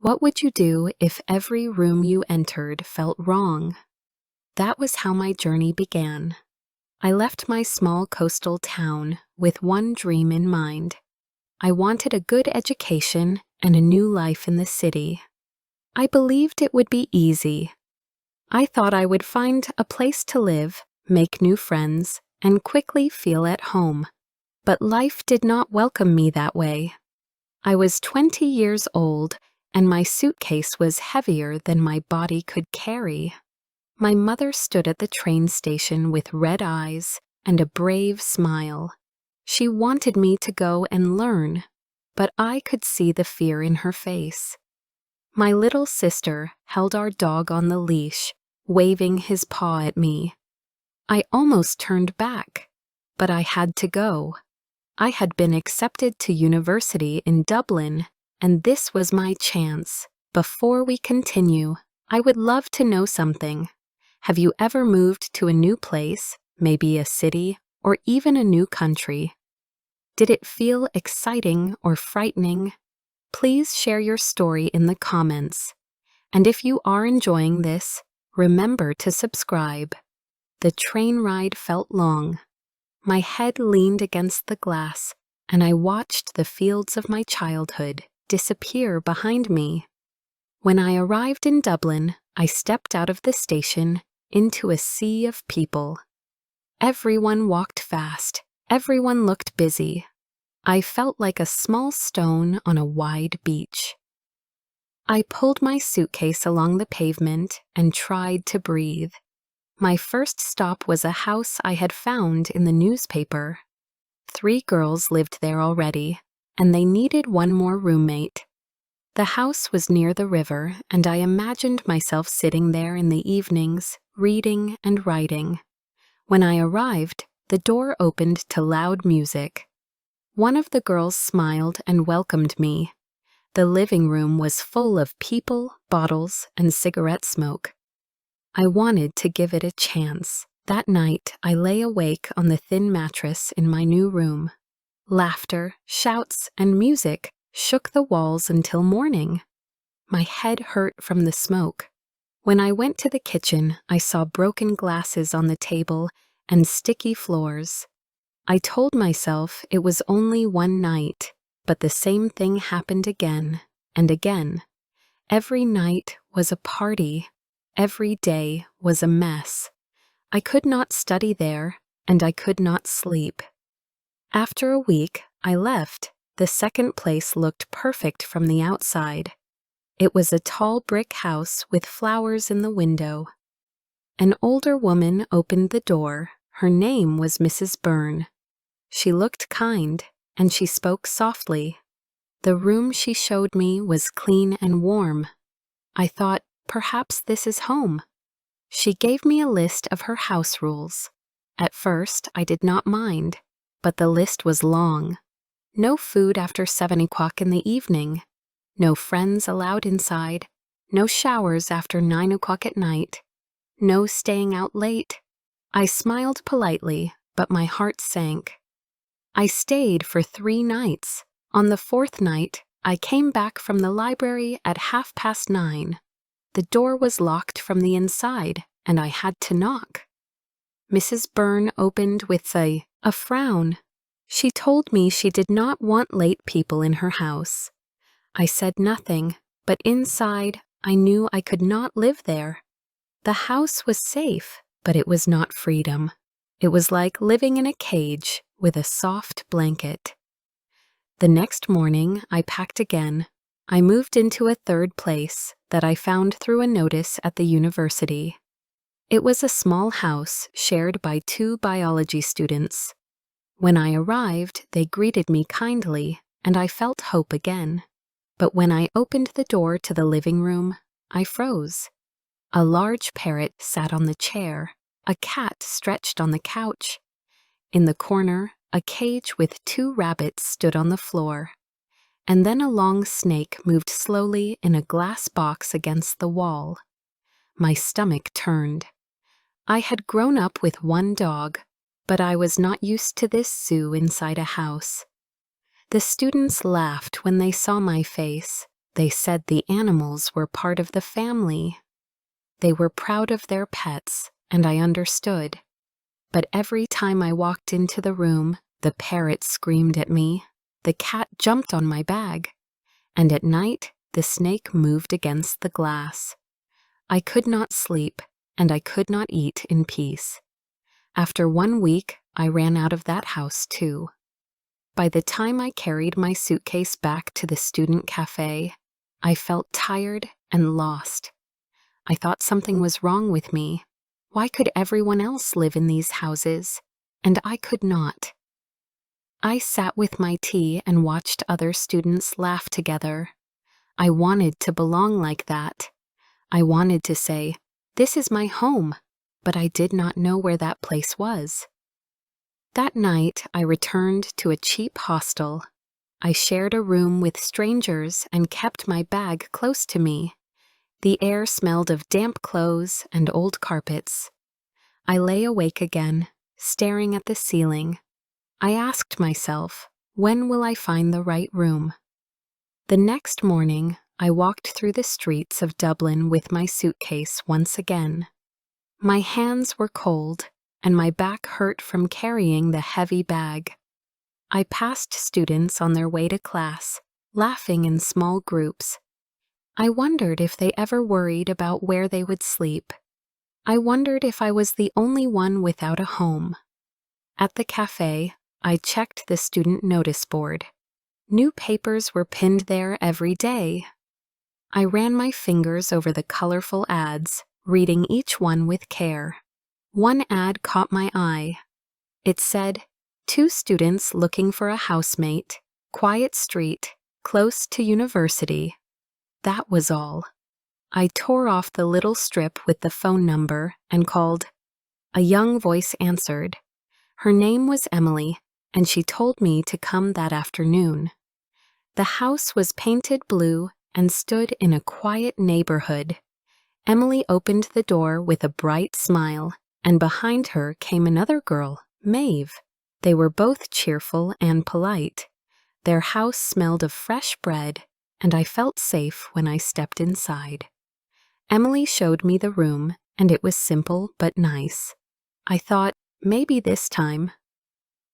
What would you do if every room you entered felt wrong? That was how my journey began. I left my small coastal town with one dream in mind. I wanted a good education and a new life in the city. I believed it would be easy. I thought I would find a place to live, make new friends, and quickly feel at home. But life did not welcome me that way. I was 20 years old, and my suitcase was heavier than my body could carry. My mother stood at the train station with red eyes and a brave smile. She wanted me to go and learn, but I could see the fear in her face. My little sister held our dog on the leash, waving his paw at me. I almost turned back, but I had to go. I had been accepted to university in Dublin, and this was my chance. Before we continue, I would love to know something. Have you ever moved to a new place, maybe a city, or even a new country? Did it feel exciting or frightening? Please share your story in the comments. And if you are enjoying this, remember to subscribe. The train ride felt long. My head leaned against the glass, and I watched the fields of my childhood disappear behind me. When I arrived in Dublin, I stepped out of the station into a sea of people. Everyone walked fast. Everyone looked busy. I felt like a small stone on a wide beach. I pulled my suitcase along the pavement and tried to breathe. My first stop was a house I had found in the newspaper. 3 girls lived there already, and they needed one more roommate. The house was near the river, and I imagined myself sitting there in the evenings, reading and writing. When I arrived, the door opened to loud music. One of the girls smiled and welcomed me. The living room was full of people, bottles, and cigarette smoke. I wanted to give it a chance. That night, I lay awake on the thin mattress in my new room. Laughter, shouts, and music shook the walls until morning. My head hurt from the smoke. When I went to the kitchen, I saw broken glasses on the table and sticky floors. I told myself it was only one night, but the same thing happened again and again. Every night was a party. Every day was a mess. I could not study there, and I could not sleep. After a week, I left. The second place looked perfect from the outside. It was a tall brick house with flowers in the window. An older woman opened the door. Her name was Mrs. Byrne. She looked kind, and she spoke softly. The room she showed me was clean and warm. I thought, perhaps this is home. She gave me a list of her house rules. At first, I did not mind, but the list was long. No food after 7 o'clock in the evening. No friends allowed inside. No showers after 9 o'clock at night. No staying out late. I smiled politely, but my heart sank. I stayed for 3 nights. On the 4th night, I came back from the library at 9:30. The door was locked from the inside, and I had to knock. Mrs. Byrne opened with a frown. She told me she did not want late people in her house. I said nothing, but inside, I knew I could not live there. The house was safe, but it was not freedom. It was like living in a cage with a soft blanket. The next morning, I packed again. I moved into a 3rd place that I found through a notice at the university. It was a small house shared by 2 biology students. When I arrived, they greeted me kindly, and I felt hope again. But when I opened the door to the living room, I froze. A large parrot sat on the chair. A cat stretched on the couch. In the corner, a cage with 2 rabbits stood on the floor. And then a long snake moved slowly in a glass box against the wall. My stomach turned. I had grown up with 1 dog, but I was not used to this zoo inside a house. The students laughed when they saw my face. They said the animals were part of the family. They were proud of their pets, and I understood. But every time I walked into the room, the parrot screamed at me, the cat jumped on my bag, and at night the snake moved against the glass. I could not sleep, and I could not eat in peace. After 1 week, I ran out of that house too. By the time I carried my suitcase back to the student cafe, I felt tired and lost. I thought something was wrong with me. Why could everyone else live in these houses, and I could not? I sat with my tea and watched other students laugh together. I wanted to belong like that. I wanted to say, "This is my home," but I did not know where that place was. That night, I returned to a cheap hostel. I shared a room with strangers and kept my bag close to me. The air smelled of damp clothes and old carpets. I lay awake again, staring at the ceiling. I asked myself, when will I find the right room? The next morning, I walked through the streets of Dublin with my suitcase once again. My hands were cold, and my back hurt from carrying the heavy bag. I passed students on their way to class, laughing in small groups. I wondered if they ever worried about where they would sleep. I wondered if I was the only one without a home. At the cafe, I checked the student notice board. New papers were pinned there every day. I ran my fingers over the colorful ads, reading each one with care. One ad caught my eye. It said, 2 students looking for a housemate, quiet street, close to university. That was all. I tore off the little strip with the phone number and called. A young voice answered. Her name was Emily, and she told me to come that afternoon. The house was painted blue and stood in a quiet neighborhood. Emily opened the door with a bright smile, and behind her came another girl, Maeve. They were both cheerful and polite. Their house smelled of fresh bread, and I felt safe when I stepped inside. Emily showed me the room, and it was simple but nice. I thought, maybe this time.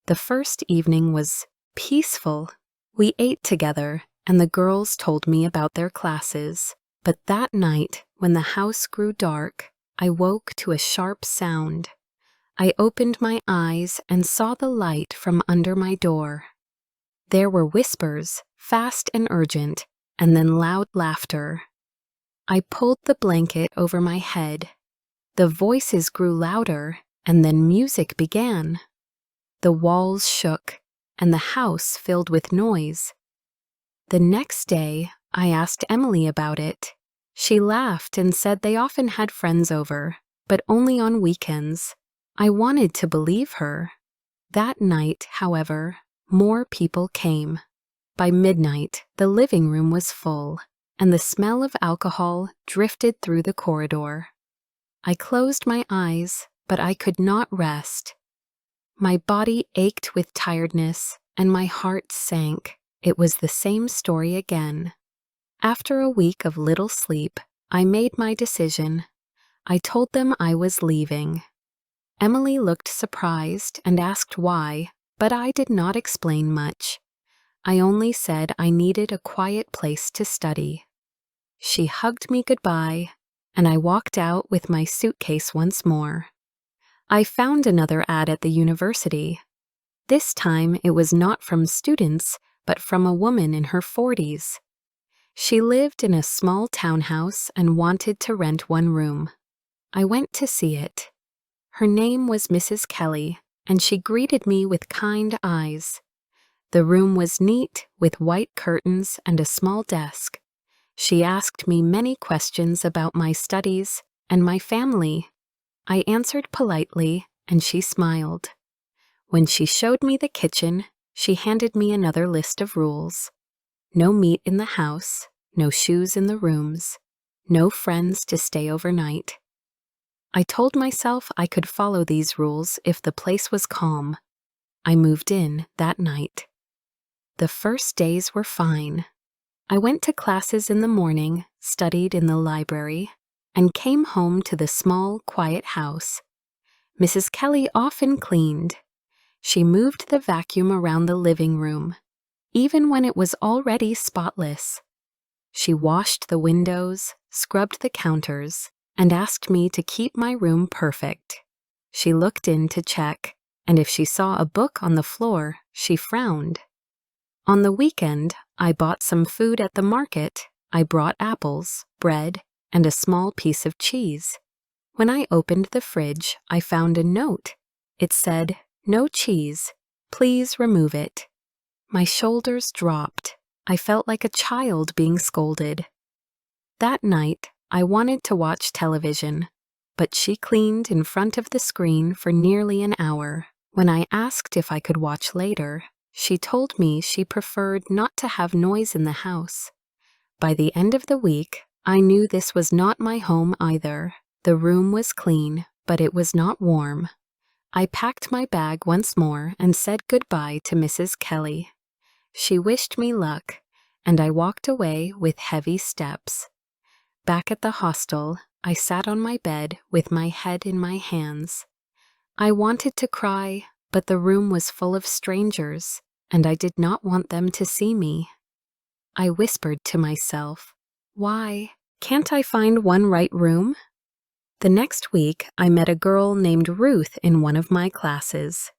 The first evening was peaceful. We ate together, and the girls told me about their classes. But that night, when the house grew dark, I woke to a sharp sound. I opened my eyes and saw the light from under my door. There were whispers, fast and urgent, and then loud laughter. I pulled the blanket over my head. The voices grew louder, and then music began. The walls shook, and the house filled with noise. The next day, I asked Emily about it. She laughed and said they often had friends over, but only on weekends. I wanted to believe her. That night, however, more people came. By midnight, the living room was full, and the smell of alcohol drifted through the corridor. I closed my eyes, but I could not rest. My body ached with tiredness, and my heart sank. It was the same story again. After a week of little sleep, I made my decision. I told them I was leaving. Emily looked surprised and asked why, but I did not explain much. I only said I needed a quiet place to study. She hugged me goodbye, and I walked out with my suitcase once more. I found another ad at the university. This time it was not from students, but from a woman in her 40s. She lived in a small townhouse and wanted to rent one room. I went to see it. Her name was Mrs. Kelly, and she greeted me with kind eyes. The room was neat, with white curtains and a small desk. She asked me many questions about my studies and my family. I answered politely, and she smiled. When she showed me the kitchen, she handed me another list of rules. No meat in the house, no shoes in the rooms, no friends to stay overnight. I told myself I could follow these rules if the place was calm. I moved in that night. The first days were fine. I went to classes in the morning, studied in the library, and came home to the small, quiet house. Mrs. Kelly often cleaned. She moved the vacuum around the living room, even when it was already spotless. She washed the windows, scrubbed the counters, and asked me to keep my room perfect. She looked in to check, and if she saw a book on the floor, she frowned. On the weekend, I bought some food at the market. I brought apples, bread, and a small piece of cheese. When I opened the fridge, I found a note. It said, "No cheese. Please remove it." My shoulders dropped. I felt like a child being scolded. That night, I wanted to watch television, but she cleaned in front of the screen for nearly an hour. When I asked if I could watch later, she told me she preferred not to have noise in the house. By the end of the week, I knew this was not my home either. The room was clean, but it was not warm. I packed my bag once more and said goodbye to Mrs. Kelly. She wished me luck, and I walked away with heavy steps. Back at the hostel, I sat on my bed with my head in my hands. I wanted to cry, but the room was full of strangers, and I did not want them to see me. I whispered to myself, "Why can't I find one right room?" The next week, I met a girl named Ruth in one of my classes.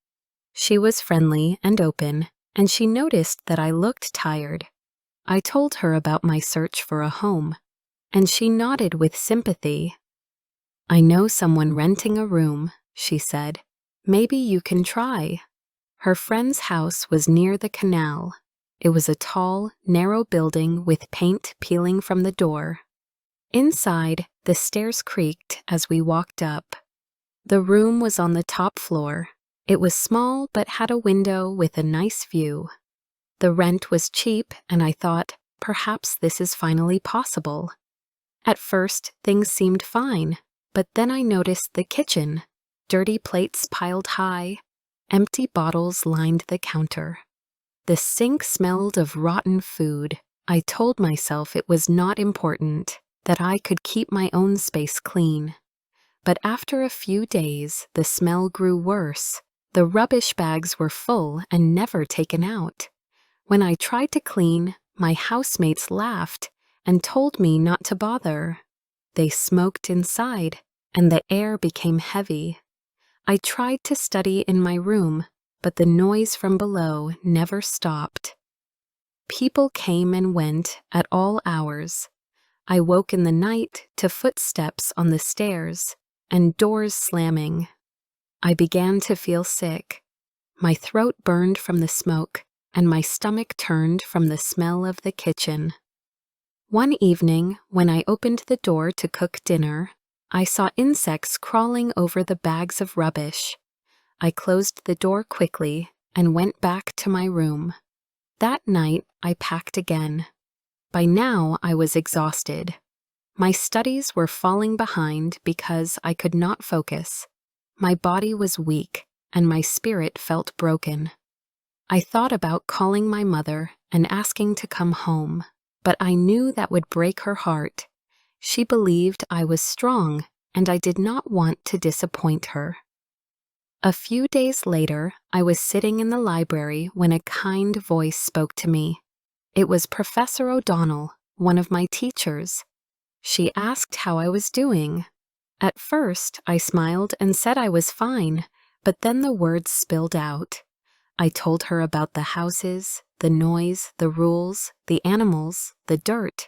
She was friendly and open, and she noticed that I looked tired. I told her about my search for a home, and she nodded with sympathy. "I know someone renting a room," she said. "Maybe you can try." Her friend's house was near the canal. It was a tall, narrow building with paint peeling from the door. Inside, the stairs creaked as we walked up. The room was on the top floor. It was small but had a window with a nice view. The rent was cheap, and I thought, perhaps this is finally possible. At first, things seemed fine, but then I noticed the kitchen. Dirty plates piled high, empty bottles lined the counter. The sink smelled of rotten food. I told myself it was not important, that I could keep my own space clean. But after a few days, the smell grew worse. The rubbish bags were full and never taken out. When I tried to clean, my housemates laughed and told me not to bother. They smoked inside, and the air became heavy. I tried to study in my room, but the noise from below never stopped. People came and went at all hours. I woke in the night to footsteps on the stairs and doors slamming. I began to feel sick. My throat burned from the smoke, and my stomach turned from the smell of the kitchen. One evening, when I opened the door to cook dinner, I saw insects crawling over the bags of rubbish. I closed the door quickly and went back to my room. That night, I packed again. By now, I was exhausted. My studies were falling behind because I could not focus. My body was weak, and my spirit felt broken. I thought about calling my mother and asking to come home, but I knew that would break her heart. She believed I was strong, and I did not want to disappoint her. A few days later, I was sitting in the library when a kind voice spoke to me. It was Professor O'Donnell, one of my teachers. She asked how I was doing. At first, I smiled and said I was fine, but then the words spilled out. I told her about the houses, the noise, the rules, the animals, the dirt.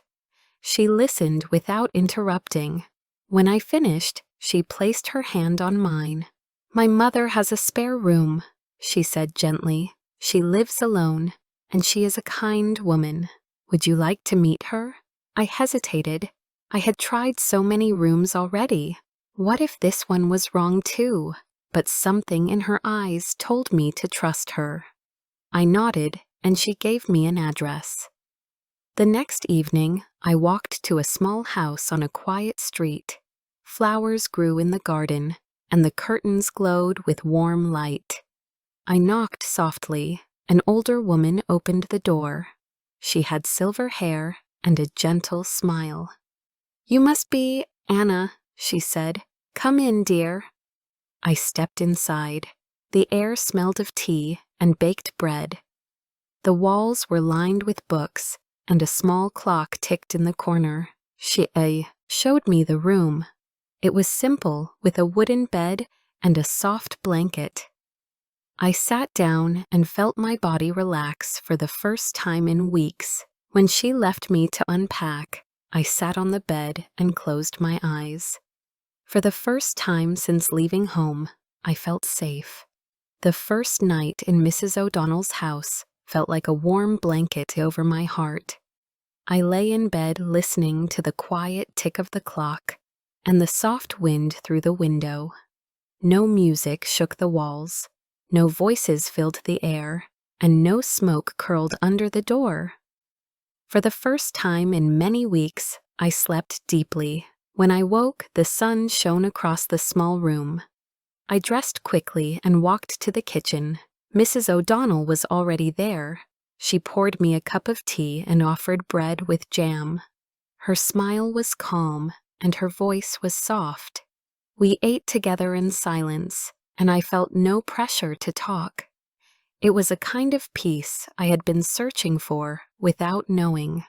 She listened without interrupting. When I finished, she placed her hand on mine. "My mother has a spare room," she said gently. "She lives alone, and she is a kind woman. Would you like to meet her?" I hesitated. I had tried so many rooms already. What if this one was wrong too? But something in her eyes told me to trust her. I nodded, and she gave me an address. The next evening, I walked to a small house on a quiet street. Flowers grew in the garden, and the curtains glowed with warm light. I knocked softly. An older woman opened the door. She had silver hair and a gentle smile. "You must be Anna," she said. "Come in, dear." I stepped inside. The air smelled of tea and baked bread. The walls were lined with books, and a small clock ticked in the corner. She showed me the room. It was simple, with a wooden bed and a soft blanket. I sat down and felt my body relax for the first time in weeks. When she left me to unpack, I sat on the bed and closed my eyes. For the first time since leaving home, I felt safe. The first night in Mrs. O'Donnell's house felt like a warm blanket over my heart. I lay in bed listening to the quiet tick of the clock and the soft wind through the window. No music shook the walls, no voices filled the air, and no smoke curled under the door. For the first time in many weeks, I slept deeply. When I woke, the sun shone across the small room. I dressed quickly and walked to the kitchen. Mrs. O'Donnell was already there. She poured me a cup of tea and offered bread with jam. Her smile was calm, and her voice was soft. We ate together in silence, and I felt no pressure to talk. It was a kind of peace I had been searching for without knowing.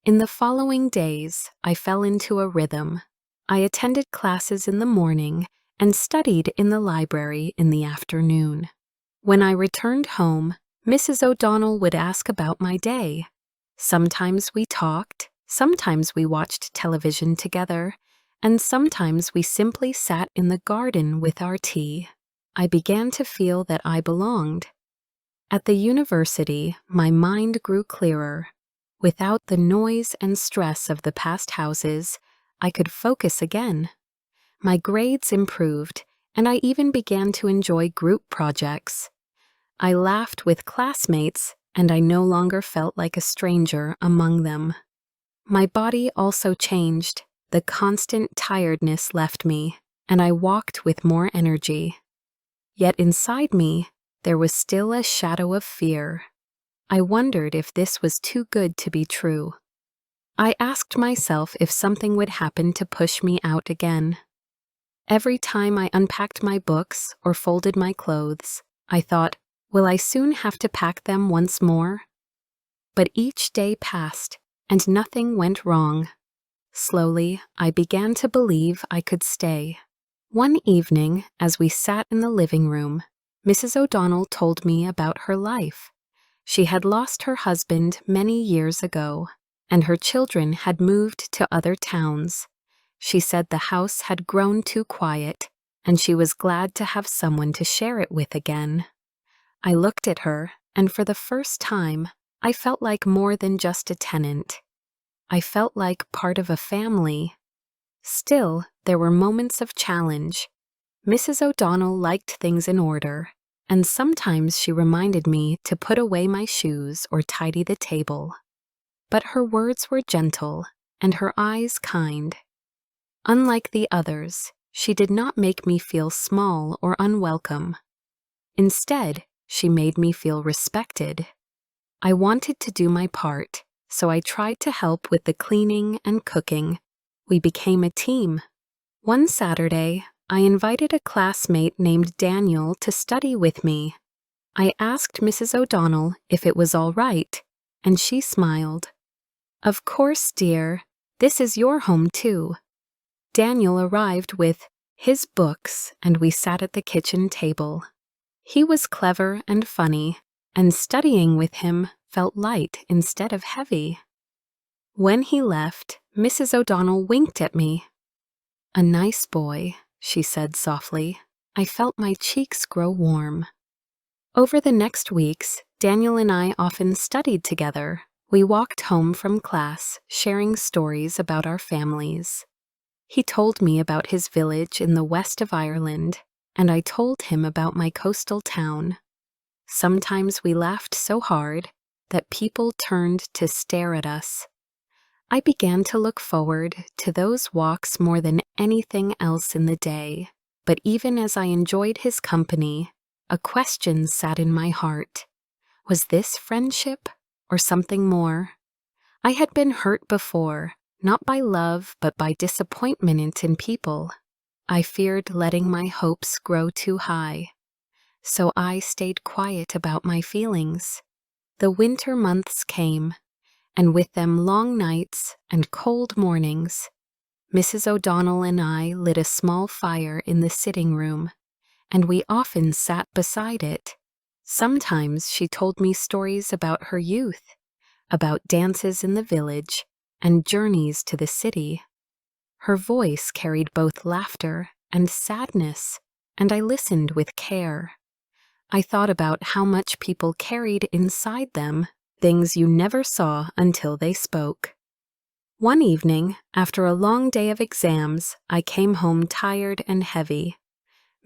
In the following days, I fell into a rhythm. I attended classes in the morning and studied in the library in the afternoon. When I returned home, Mrs. O'Donnell would ask about my day. Sometimes we talked, sometimes we watched television together, and sometimes we simply sat in the garden with our tea. I began to feel that I belonged. At the university, my mind grew clearer. Without the noise and stress of the past houses, I could focus again. My grades improved, and I even began to enjoy group projects. I laughed with classmates, and I no longer felt like a stranger among them. My body also changed. The constant tiredness left me, and I walked with more energy. Yet inside me, there was still a shadow of fear. I wondered if this was too good to be true. I asked myself if something would happen to push me out again. Every time I unpacked my books or folded my clothes, I thought, will I soon have to pack them once more? But each day passed, and nothing went wrong. Slowly, I began to believe I could stay. One evening, as we sat in the living room, Mrs. O'Donnell told me about her life. She had lost her husband many years ago, and her children had moved to other towns. She said the house had grown too quiet, and she was glad to have someone to share it with again. I looked at her, and for the first time, I felt like more than just a tenant. I felt like part of a family. Still, there were moments of challenge. Mrs. O'Donnell liked things in order, and sometimes she reminded me to put away my shoes or tidy the table. But her words were gentle, and her eyes kind. Unlike the others, she did not make me feel small or unwelcome. Instead, she made me feel respected. I wanted to do my part, so I tried to help with the cleaning and cooking. We became a team. One Saturday, I invited a classmate named Daniel to study with me. I asked Mrs. O'Donnell if it was all right, and she smiled. "Of course, dear. This is your home, too." Daniel arrived with his books, and we sat at the kitchen table. He was clever and funny, and studying with him felt light instead of heavy. When he left, Mrs. O'Donnell winked at me. "A nice boy," she said softly. I felt my cheeks grow warm. Over the next weeks, Daniel and I often studied together. We walked home from class, sharing stories about our families. He told me about his village in the west of Ireland, and I told him about my coastal town. Sometimes we laughed so hard that people turned to stare at us. I began to look forward to those walks more than anything else in the day, but even as I enjoyed his company, a question sat in my heart. Was this friendship or something more. I had been hurt before, not by love but by disappointment in people. I feared letting my hopes grow too high, so I stayed quiet about my feelings. The winter months came, and with them long nights and cold mornings. Mrs. O'Donnell and I lit a small fire in the sitting room, and we often sat beside it. Sometimes she told me stories about her youth, about dances in the village and journeys to the city. Her voice carried both laughter and sadness, and I listened with care. I thought about how much people carried inside them, things you never saw until they spoke. One evening, after a long day of exams, I came home tired and heavy.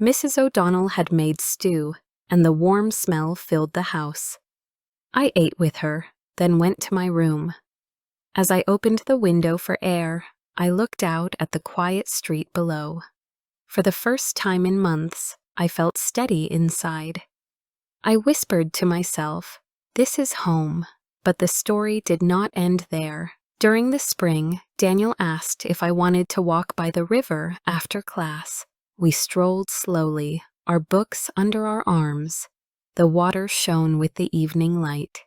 Mrs. O'Donnell had made stew, and the warm smell filled the house. I ate with her, then went to my room. As I opened the window for air, I looked out at the quiet street below. For the first time in months, I felt steady inside. I whispered to myself, "This is home." But the story did not end there. During the spring, Daniel asked if I wanted to walk by the river after class. We strolled slowly, our books under our arms. The water shone with the evening light.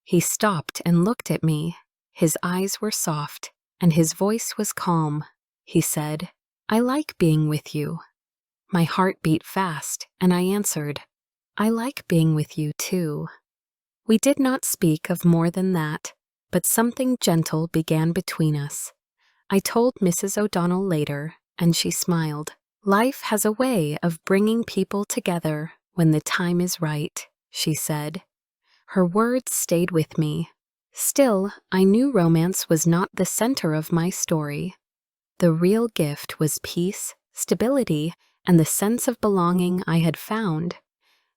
He stopped and looked at me. His eyes were soft, and his voice was calm. He said, "I like being with you." My heart beat fast, and I answered, "I like being with you too." We did not speak of more than that, but something gentle began between us. I told Mrs. O'Donnell later, and she smiled. "Life has a way of bringing people together when the time is right," she said. Her words stayed with me. Still, I knew romance was not the center of my story. The real gift was peace, stability, and the sense of belonging I had found.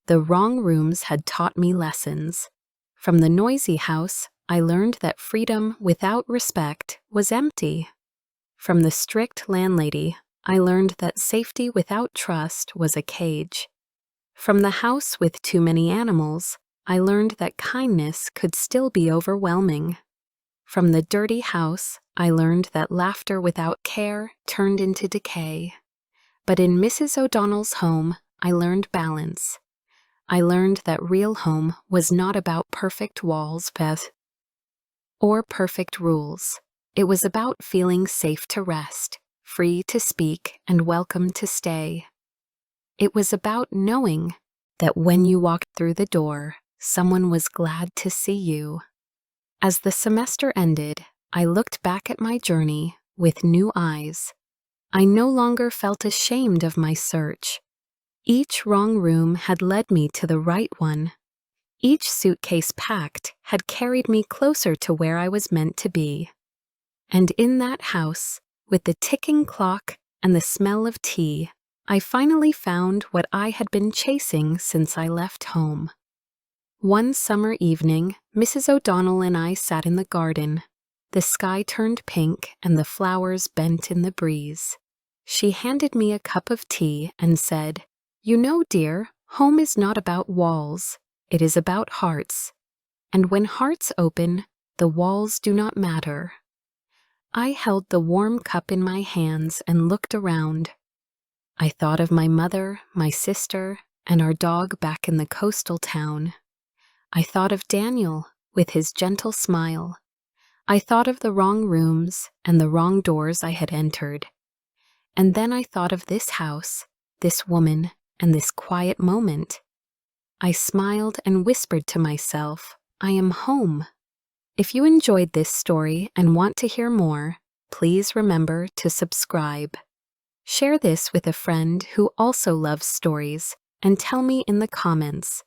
The wrong rooms had taught me lessons. From the noisy house, I learned that freedom without respect was empty. From the strict landlady, I learned that safety without trust was a cage. From the house with too many animals, I learned that kindness could still be overwhelming. From the dirty house, I learned that laughter without care turned into decay. But in Mrs. O'Donnell's home, I learned balance. I learned that real home was not about perfect walls, or perfect rules. It was about feeling safe to rest, free to speak, and welcome to stay. It was about knowing that when you walked through the door, someone was glad to see you. As the semester ended, I looked back at my journey with new eyes. I no longer felt ashamed of my search. Each wrong room had led me to the right one. Each suitcase packed had carried me closer to where I was meant to be. And in that house, with the ticking clock and the smell of tea, I finally found what I had been chasing since I left home. One summer evening, Mrs. O'Donnell and I sat in the garden. The sky turned pink and the flowers bent in the breeze. She handed me a cup of tea and said, "You know, dear, home is not about walls. It is about hearts. And when hearts open, the walls do not matter." I held the warm cup in my hands and looked around. I thought of my mother, my sister, and our dog back in the coastal town. I thought of Daniel with his gentle smile. I thought of the wrong rooms and the wrong doors I had entered. And then I thought of this house, this woman, and this quiet moment. I smiled and whispered to myself, "I am home." If you enjoyed this story and want to hear more, please remember to subscribe. Share this with a friend who also loves stories and tell me in the comments.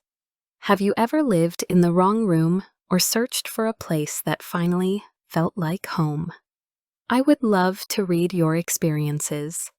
Have you ever lived in the wrong room or searched for a place that finally felt like home? I would love to read your experiences.